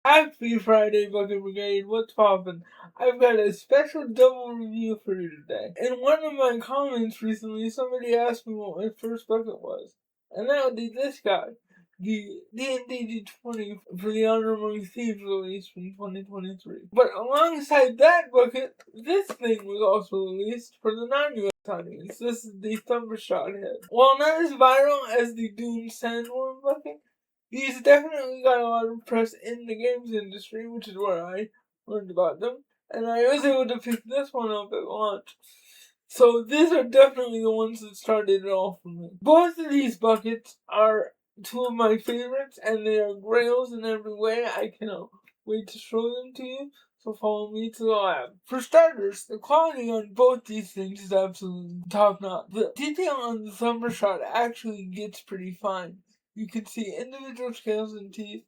Happy Friday, Bucket Brigade. What's poppin'? I've got a special double review for you today. In one of my comments recently, somebody asked me what my first bucket was. And that would be this guy. The D&D D20 for the Honorary Thieves release from 2023. But alongside that bucket, this thing was also released for the non-US audience. This is the Thundershot head. While not as viral as the Doom Sandworm bucket, he's definitely got a lot of press in the games industry, which is where I learned about them, and I was able to pick this one up at launch. So these are definitely the ones that started it all for me. Both of these buckets are two of my favorites, and they are grails in every way. I cannot wait to show them to you, so follow me to the lab. For starters, the quality on both these things is absolutely top notch. The detail on the Thundershot actually gets pretty fine. You can see individual scales and teeth,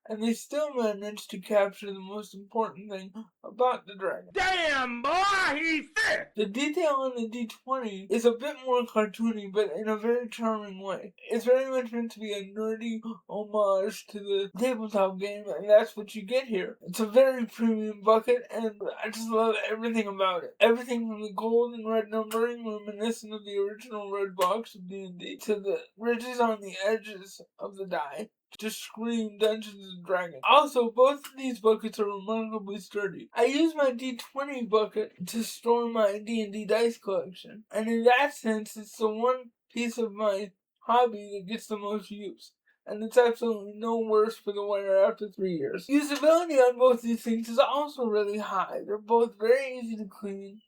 and they still managed to capture the most important thing about the dragon. Damn, boy, he's thick! The detail on the D20 is a bit more cartoony, but in a very charming way. It's very much meant to be a nerdy homage to the tabletop game, and that's what you get here. It's a very premium bucket, and I just love everything about it. Everything from the gold and red numbering, reminiscent of the original red box of D&D, to the ridges on the edges of the die. Just scream Dungeons and Dragons. Also, both of these buckets are remarkably sturdy. I use my D20 bucket to store my D&D dice collection, and in that sense, it's the one piece of my hobby that gets the most use. And it's absolutely no worse for the wearer after 3 years. Usability on both these things is also really high. They're both very easy to clean,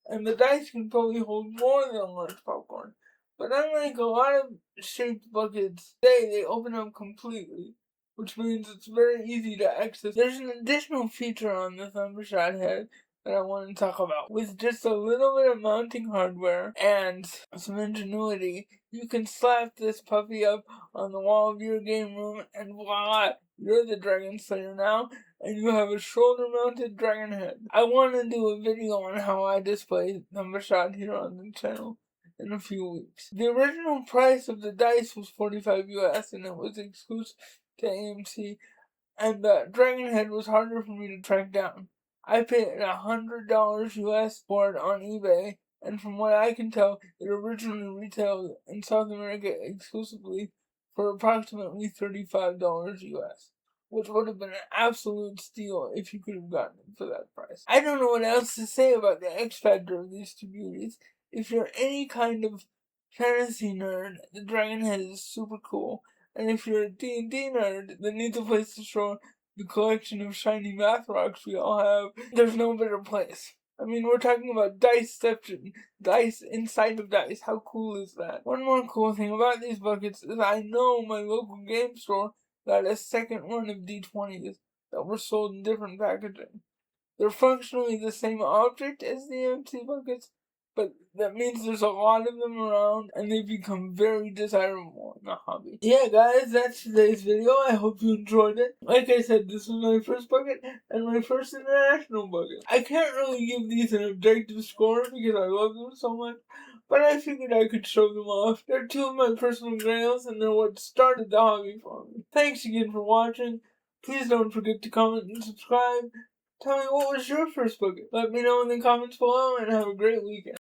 and the dice can probably hold more than a large popcorn. But unlike a lot of shaped buckets, they open up completely, which means it's very easy to access. There's an additional feature on the Thundershot head that I want to talk about. With just a little bit of mounting hardware and some ingenuity, you can slap this puppy up on the wall of your game room, and voila, you're the Dragon Slayer now, and you have a shoulder-mounted dragon head. I want to do a video on how I display Thundershot here on the channel in a few weeks. The original price of the dice was $45 US, and it was exclusive to AMC, and the dragon head was harder for me to track down. I paid $100 US for it on eBay, and from what I can tell, it originally retailed in South America exclusively for approximately $35 US, which would have been an absolute steal if you could have gotten it for that price. I don't know what else to say about the X factor of these two beauties. If you're any kind of fantasy nerd, the dragon head is super cool. And if you're a D&D nerd that needs a place to store the collection of shiny math rocks we all have, there's no better place. I mean, we're talking about diceception, dice inside of dice. How cool is that? One more cool thing about these buckets is I know my local game store got a second run of D20s that were sold in different packaging. They're functionally the same object as the empty buckets, but that means there's a lot of them around, and they become very desirable in the hobby. Yeah, guys, that's today's video. I hope you enjoyed it. Like I said, this was my first bucket, and my first international bucket. I can't really give these an objective score because I love them so much, but I figured I could show them off. They're two of my personal grails, and they're what started the hobby for me. Thanks again for watching. Please don't forget to comment and subscribe. Tell me, what was your first bucket? Let me know in the comments below, and have a great weekend.